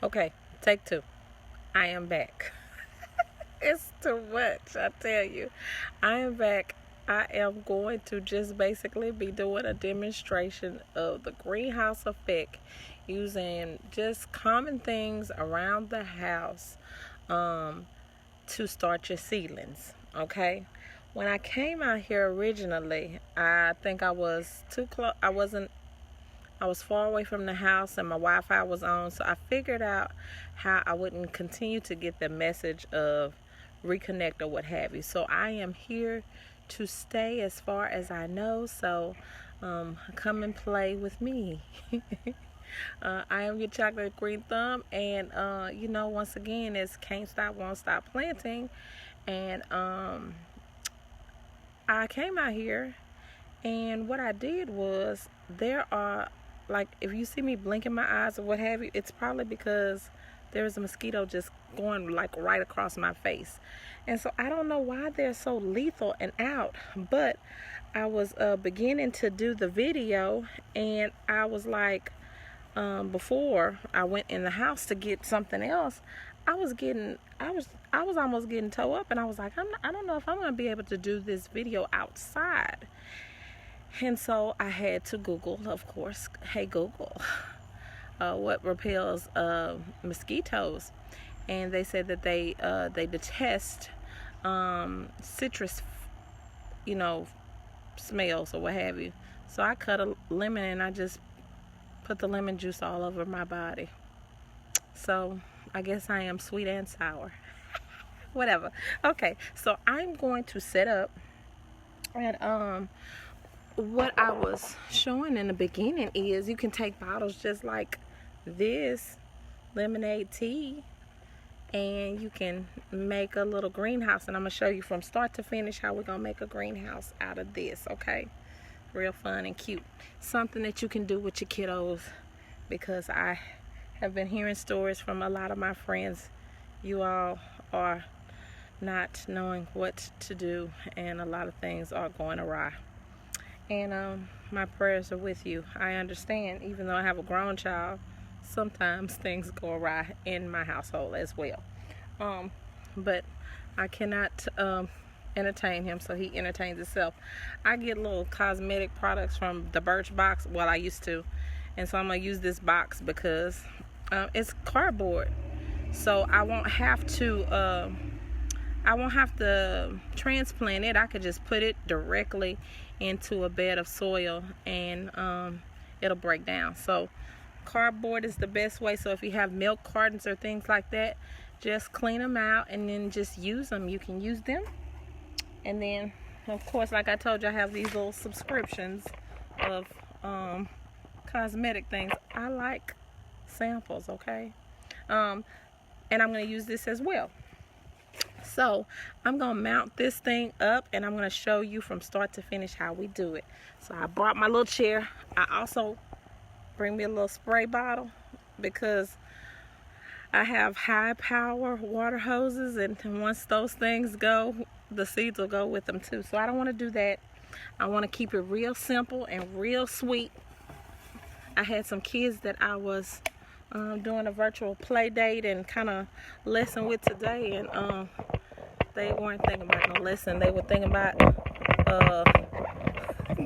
Okay, take two. I am back. It's too much, I tell you. I am back. I am going to just basically be doing a demonstration of the greenhouse effect using just common things around the house um, to start your seedlings. Okay. When I came out here originally, I think I was too close. I was far away from the house and my Wi-Fi was on, so I figured out how I wouldn't continue to get the message of reconnect or what have you. So I am here to stay as far as I know, so come and play with me. I am your chocolate green thumb, and once again, it's can't stop, won't stop planting. And I came out here, and what I did was there are, like, if you see me blinking my eyes or what have you, it's probably because there's a mosquito just going like right across my face. And so I don't know why they're so lethal and out, but I was beginning to do the video, and I was like, before I went in the house to get something else, I was almost getting toe up, and I was like, I don't know if I'm gonna be able to do this video outside. And so I had to Google, of course. Hey Google, what repels mosquitoes? And they said that they detest citrus, smells or what have you. So I cut a lemon and I just put the lemon juice all over my body. So I guess I am sweet and sour. Whatever. Okay, so I'm going to set up, and what I was showing in the beginning is you can take bottles just like this, lemonade tea, and you can make a little greenhouse. And I'm going to show you from start to finish how we're going to make a greenhouse out of this, okay? Real fun and cute. Something that you can do with your kiddos, because I have been hearing stories from a lot of my friends. You all are not knowing what to do, and a lot of things are going awry. And my prayers are with you. I understand, even though I have a grown child, sometimes things go awry in my household as well. But I cannot entertain him, so he entertains himself. I get little cosmetic products from the Birchbox. Well, I used to. And so I'm going to use this box because it's cardboard. So I won't have to transplant it. I could just put it directly into a bed of soil, and it'll break down. So cardboard is the best way. So if you have milk cartons or things like that, just clean them out and then just use them. You can use them. And then, of course, like I told you, I have these little subscriptions of cosmetic things. I like samples, okay? And I'm going to use this as well. So I'm going to mount this thing up, and I'm going to show you from start to finish how we do it. So I brought my little chair. I also bring me a little spray bottle because I have high power water hoses, and once those things go, the seeds will go with them too. So I don't want to do that. I want to keep it real simple and real sweet. I had some kids that I was doing a virtual play date and kind of lesson with today, and they weren't thinking about no lesson. They were thinking about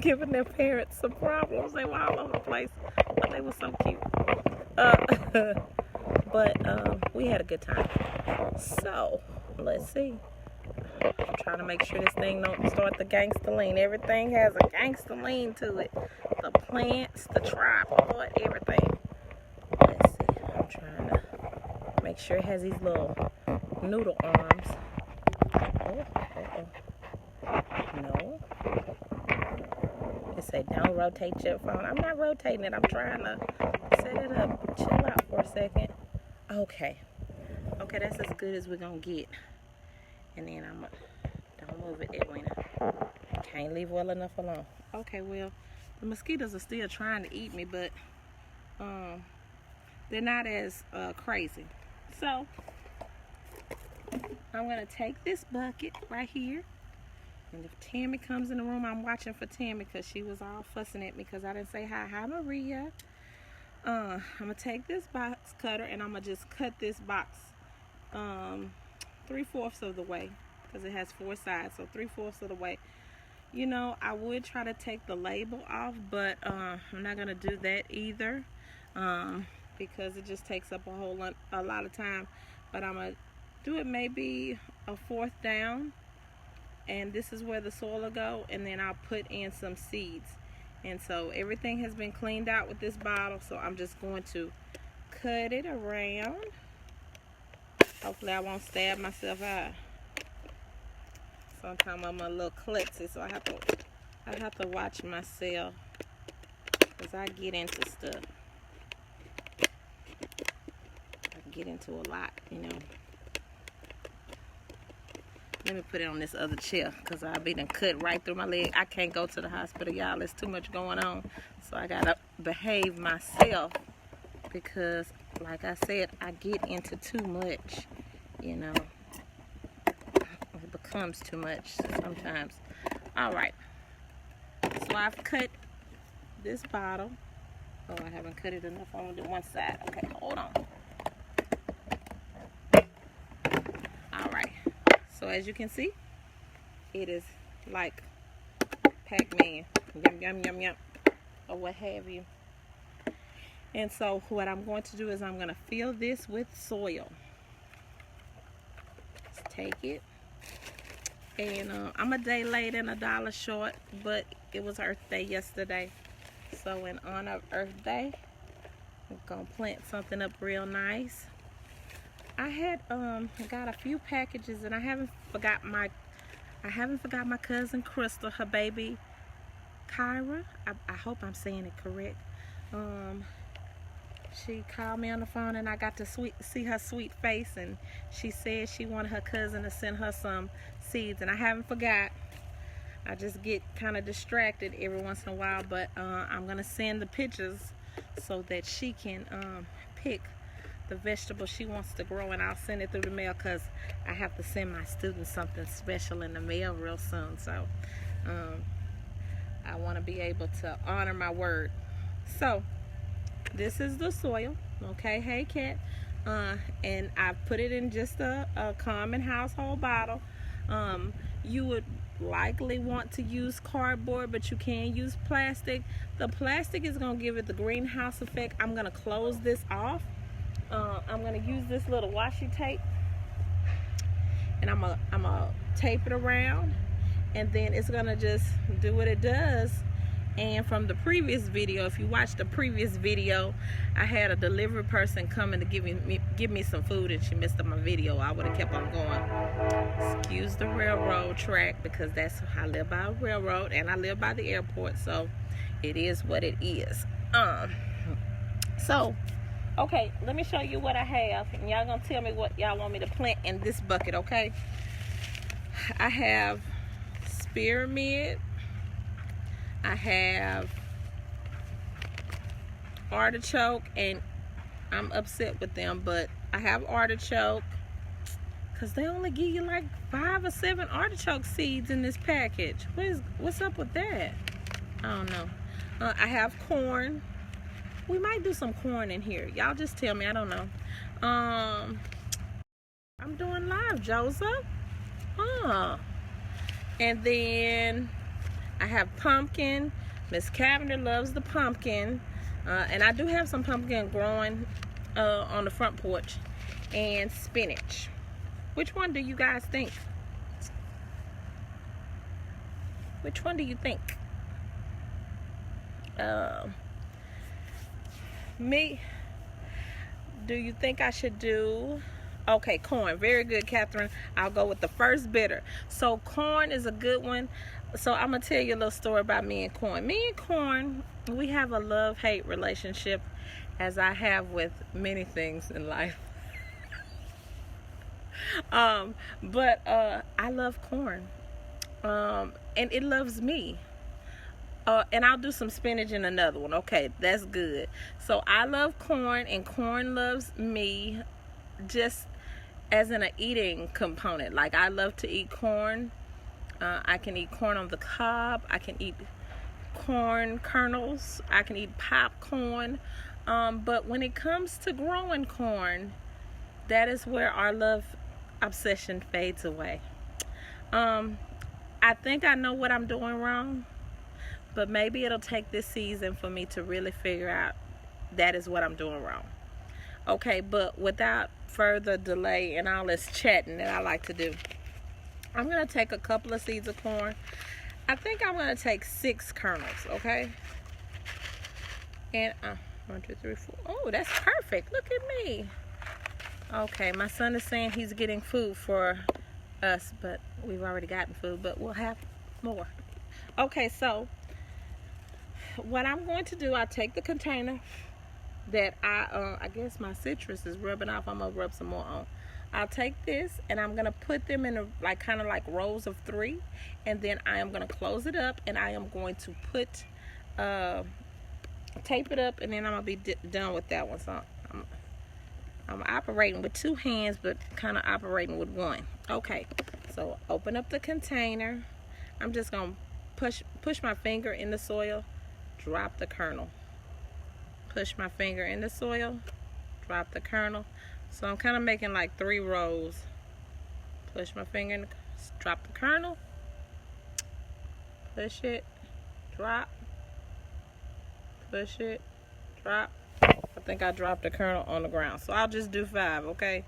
giving their parents some problems. They were all over the place, but they were so cute. But we had a good time. So let's see. I'm trying to make sure this thing don't start the gangster lean. Everything has a gangster lean to it. The plants, the tripod, everything. Let's see. I'm trying to make sure it has these little noodle arms. No. It say don't rotate your phone. I'm not rotating it. I'm trying to set it up. Chill out for a second. Okay, that's as good as we're gonna get. And then don't move it, Edwina. Can't leave well enough alone. Okay, well, the mosquitoes are still trying to eat me, but they're not as crazy. So I'm gonna take this bucket right here, and if Tammy comes in the room, I'm watching for Tammy because she was all fussing at me because I didn't say hi. Hi, Maria. I'm gonna take this box cutter and I'm gonna just cut this box 3/4 of the way, because it has 4 sides, so 3/4 of the way. You know, I would try to take the label off, but I'm not gonna do that either, because it just takes up a lot of time. But I'm gonna do it maybe a 1/4 down, and this is where the soil will go, and then I'll put in some seeds. And so everything has been cleaned out with this bottle, so I'm just going to cut it around. Hopefully I won't stab myself out. Sometimes I'm a little klutzy, so I have to watch myself, because I get into stuff. I get into a lot, you know. Let me put it on this other chair, because I'll be done cut right through my leg. I can't go to the hospital, y'all. There's too much going on. So I got to behave myself, because, like I said, I get into too much, you know. It becomes too much sometimes. All right. So I've cut this bottle. Oh, I haven't cut it enough. I'm going to do one side. Okay, hold on. So as you can see, it is like Pac-Man, yum, yum, yum, yum, or what have you. And so what I'm going to do is I'm going to fill this with soil. Let's take it. And I'm a day late and $1 short, but it was Earth Day yesterday. So in honor of Earth Day, I'm going to plant something up real nice. I had got a few packages, and I haven't forgot my cousin Crystal, her baby Kyra. I hope I'm saying it correct. She called me on the phone, and I got to see her sweet face, and she said she wanted her cousin to send her some seeds, and I haven't forgot. I just get kind of distracted every once in a while, but I'm gonna send the pictures so that she can pick the vegetable she wants to grow, and I'll send it through the mail, because I have to send my students something special in the mail real soon. So I want to be able to honor my word. So this is the soil, okay? Hey cat. And I put it in just a common household bottle. You would likely want to use cardboard, but you can use plastic. The plastic is going to give it the greenhouse effect. I'm going to close this off. I'm going to use this little washi tape, and I'm gonna tape it around, and then it's going to just do what it does. And from the previous video, if you watched the previous video, I had a delivery person coming to give me some food, and she missed up my video. I would have kept on going. Excuse the railroad track, because that's I live by a railroad, and I live by the airport, so it is what it is. So okay, let me show you what I have, and y'all gonna tell me what y'all want me to plant in this bucket, okay? I have spearmint, I have artichoke, and I'm upset with them, but I have artichoke, because they only give you like 5 or 7 artichoke seeds in this package. What's up with that? I don't know. I have corn. We might do some corn in here. Y'all just tell me. I don't know. I'm doing live, Joseph. And then I have pumpkin. Miss Cavender loves the pumpkin. And I do have some pumpkin growing on the front porch. And spinach. Which one do you guys think? Which one do you think? Me, do you think I should do, okay, corn? Very good, Catherine. I'll go with the first bidder. So corn is a good one. So I'm gonna tell you a little story about me and corn. Me and corn, we have a love-hate relationship, as I have with many things in life. But I love corn, and it loves me. And I'll do some spinach in another one. Okay, that's good. So I love corn, and corn loves me, just as in an eating component. Like, I love to eat corn. I can eat corn on the cob. I can eat corn kernels. I can eat popcorn. But when it comes to growing corn, that is where our love obsession fades away. I think I know what I'm doing wrong, but maybe it'll take this season for me to really figure out that is what I'm doing wrong. Okay, but without further delay and all this chatting that I like to do, I'm going to take a couple of seeds of corn. I think I'm going to take 6 kernels, okay? And 1, 2, 3, 4. Oh, that's perfect. Look at me. Okay, my son is saying he's getting food for us, but we've already gotten food, but we'll have more. Okay, so what I'm going to do, I take the container that I guess my citrus is rubbing off. I'm gonna rub some more on. I'll take this and I'm gonna put them in kind of like rows of 3, and then I am gonna close it up, and I am going to put tape it up, and then I'm gonna be done with that one. So I'm operating with 2 hands, but kind of operating with 1. Okay, so open up the container. I'm just gonna push my finger in the soil, drop the kernel. Push my finger in the soil, drop the kernel. So I'm kind of making like 3 rows. Push my finger in, drop the kernel. Push it, drop. Push it, drop. I think I dropped the kernel on the ground. So I'll just do 5, okay?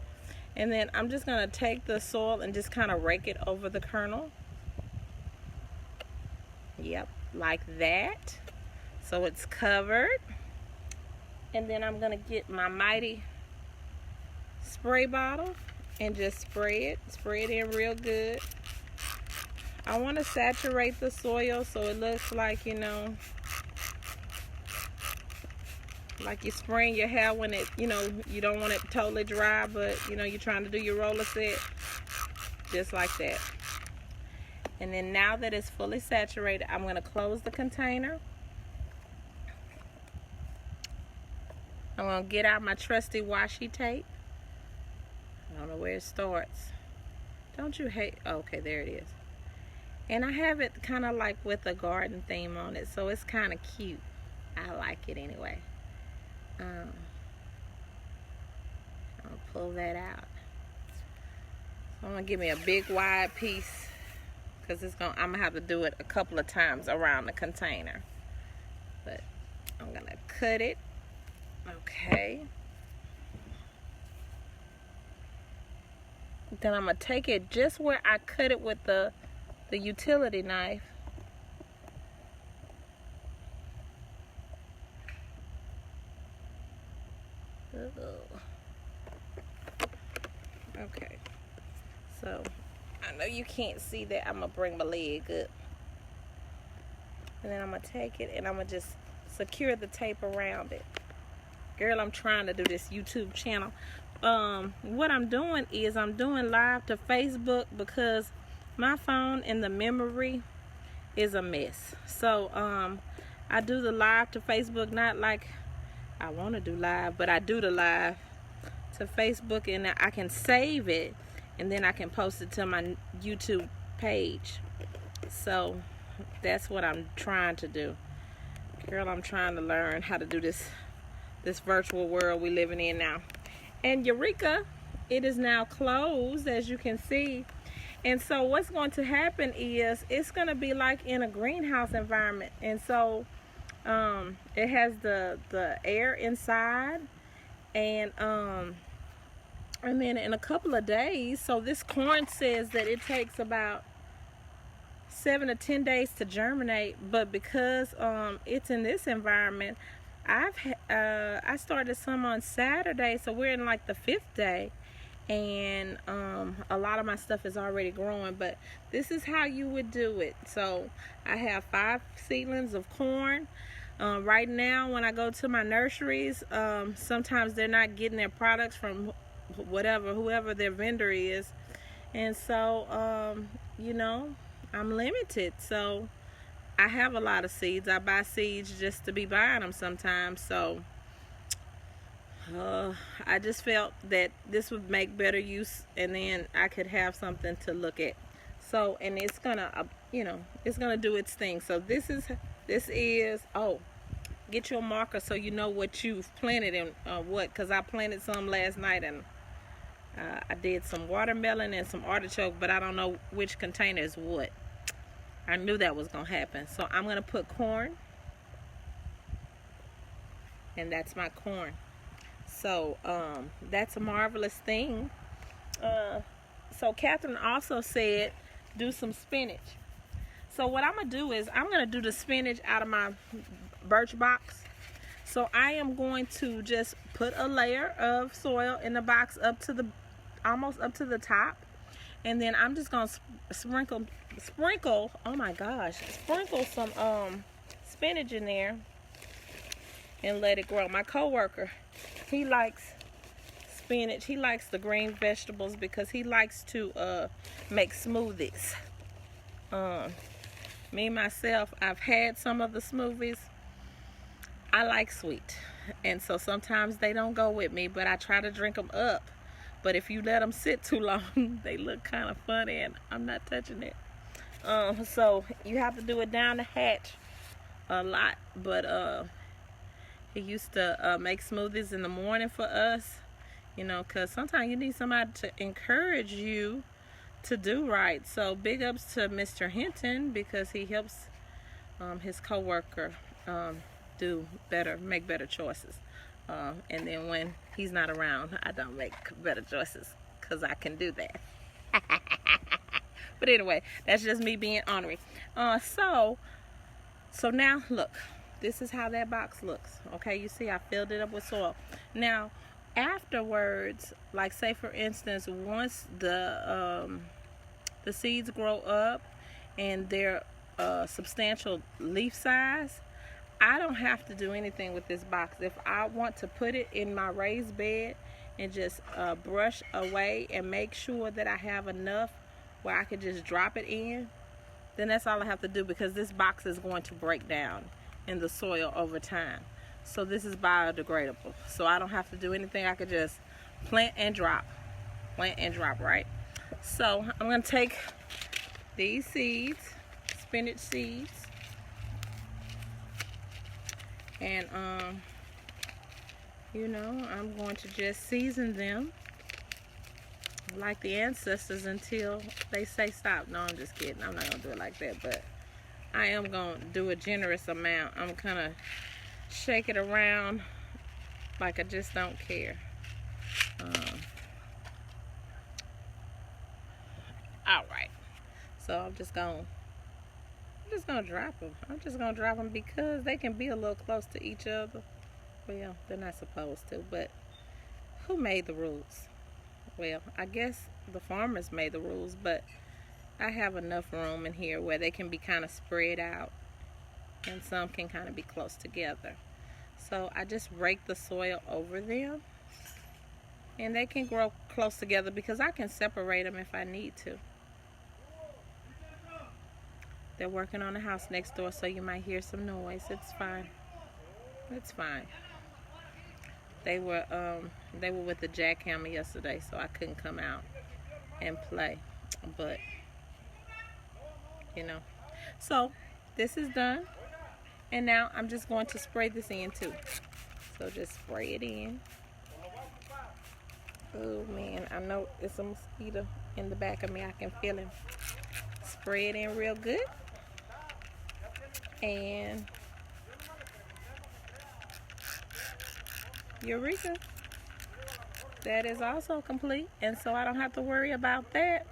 And then I'm just gonna take the soil and just kind of rake it over the kernel. Yep, like that. So it's covered. And then I'm going to get my mighty spray bottle and just spray it in real good. I want to saturate the soil so it looks like, you know, like you're spraying your hair when it, you know, you don't want it totally dry, but, you know, you're trying to do your roller set. Just like that. And then now that it's fully saturated, I'm going to close the container. I'm going to get out my trusty washi tape. I don't know where it starts. Don't you hate? Okay, there it is. And I have it kind of like with a garden theme on it, so it's kind of cute. I like it anyway. I'll pull that out. So I'm going to give me a big wide piece, because I'm going to have to do it a couple of times around the container. But I'm going to cut it. Okay. Then I'm going to take it just where I cut it with the utility knife. Okay. So, I know you can't see that. I'm going to bring my leg up. And then I'm going to take it and I'm going to just secure the tape around it. Girl, I'm trying to do this YouTube channel. What I'm doing is I'm doing live to Facebook because my phone and the memory is a mess. So I do the live to Facebook, not like I want to do live, but I do the live to Facebook, and I can save it and then I can post it to my YouTube page. So that's what I'm trying to do. Girl, I'm trying to learn how to do this virtual world we living in now. And Eureka, it is now closed, as you can see. And so what's going to happen is it's going to be like in a greenhouse environment. And so it has the air inside, and then in a couple of days, so this corn says that it takes about 7 to 10 days to germinate, but because it's in this environment, I started some on Saturday, so we're in like the 5th day, and a lot of my stuff is already growing. But this is how you would do it. So I have 5 seedlings of corn. Right now, when I go to my nurseries, sometimes they're not getting their products from whoever their vendor is, and so you know, I'm limited. So I have a lot of seeds. I buy seeds just to be buying them sometimes. So I just felt that this would make better use, and then I could have something to look at. So, and it's gonna, you know, it's gonna do its thing. So this is, oh, get you a marker so you know what you've planted and what, because I planted some last night, and I did some watermelon and some artichoke, but I don't know which container is what. I knew that was going to happen. So I'm going to put corn, and that's my corn. So that's a marvelous thing. So Catherine also said do some spinach. So what I'm going to do is I'm going to do the spinach out of my birch box. So I am going to just put a layer of soil in the box up to the, almost up to the top. And then I'm just going to sprinkle, oh my gosh, sprinkle some spinach in there and let it grow. My coworker, he likes spinach. He likes the green vegetables because he likes to make smoothies. Me myself, I've had some of the smoothies. I like sweet, and so sometimes they don't go with me, but I try to drink them up. But if you let them sit too long, they look kind of funny, and I'm not touching it. So you have to do it down the hatch a lot. But he used to make smoothies in the morning for us, you know, because sometimes you need somebody to encourage you to do right. So big ups to Mr. Hinton, because he helps his coworker do better, make better choices. And then when he's not around, I don't make better choices because I can do that. But anyway, that's just me being ornery. So now look, this is how that box looks. Okay, you see I filled it up with soil. Now afterwards, like say for instance, once the seeds grow up and they're substantial leaf size, I don't have to do anything with this box. If I want to put it in my raised bed and just brush away and make sure that I have enough where I can just drop it in, then that's all I have to do, because this box is going to break down in the soil over time. So this is biodegradable. So I don't have to do anything. I could just plant and drop, right? So I'm going to take these seeds, spinach seeds, and you know, I'm going to just season them like the ancestors until they say stop. No, I'm just kidding. I'm not going to do it like that, but I am going to do a generous amount. I'm going to shake it around like I just don't care. All right. So I'm just going to drop them. I'm just going to drop them because they can be a little close to each other. Well, they're not supposed to, but who made the rules? Well, I guess the farmers made the rules, but I have enough room in here where they can be kind of spread out and some can kind of be close together. So I just rake the soil over them and they can grow close together because I can separate them if I need to. They're working on the house next door, so you might hear some noise. It's fine. It's fine. They were with the jackhammer yesterday, so I couldn't come out and play. But you know. So this is done. And now I'm just going to spray this in too. So just spray it in. Oh man, I know it's a mosquito in the back of me. I can feel him. Spray it in real good. And Eureka. That is also complete. And so I don't have to worry about that.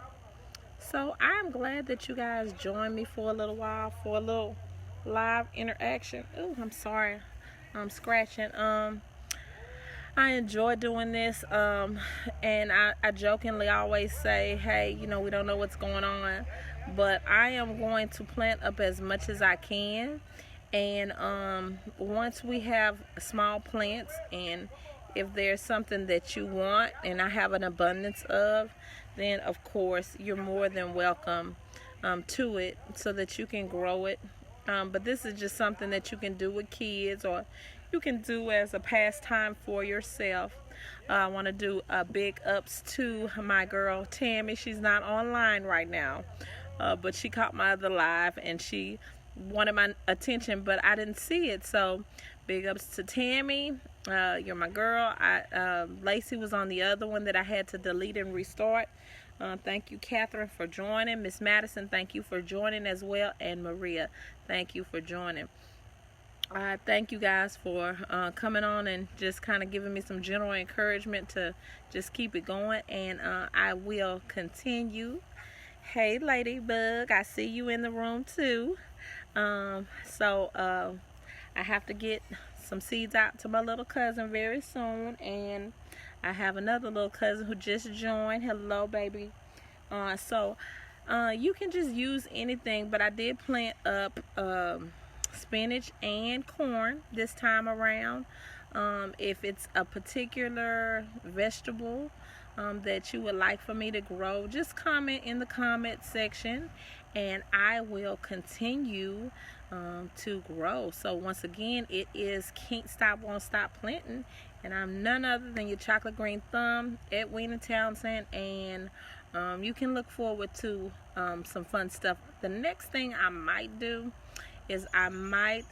So I'm glad that you guys joined me for a little while, for a little live interaction. Oh, I'm sorry. I'm scratching. I enjoy doing this. And I jokingly always say, hey, you know, we don't know what's going on. But I am going to plant up as much as I can. And once we have small plants, and if there's something that you want and I have an abundance of, then of course you're more than welcome to it so that you can grow it. But this is just something that you can do with kids, or you can do as a pastime for yourself. I want to do a big ups to my girl Tammy. She's not online right now, but she caught my other live and she wanted my attention, but I didn't see it. So Big ups to Tammy. You're my girl. Lacey was on the other one that I had to delete and restart. Thank you, Catherine, for joining. Miss Madison, thank you for joining as well. And Maria, thank you for joining. Thank you guys for coming on and just kind of giving me some general encouragement to just keep it going. And I will continue. Hey, Ladybug, I see you in the room too. I have to get some seeds out to my little cousin very soon. And I have another little cousin who just joined. Hello, baby. You can just use anything, but I did plant up spinach and corn this time around. If it's a particular vegetable that you would like for me to grow, just comment in the comment section and I will continue to grow. So once again, it is Can't Stop Won't Stop Planting, and I'm none other than your chocolate green thumb, Edwina Townsend, and you can look forward to some fun stuff. The next thing I might do is I might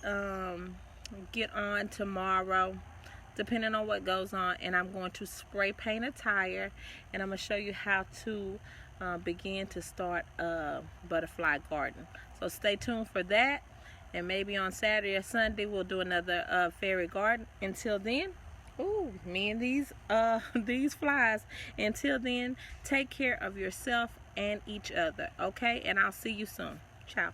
get on tomorrow, depending on what goes on, and I'm going to spray paint a tire, and I'm going to show you how to begin to start a butterfly garden. So stay tuned for that, and maybe on Saturday or Sunday we'll do another fairy garden. Until then, ooh, me and these flies. Until then, take care of yourself and each other, okay? And I'll see you soon. Ciao.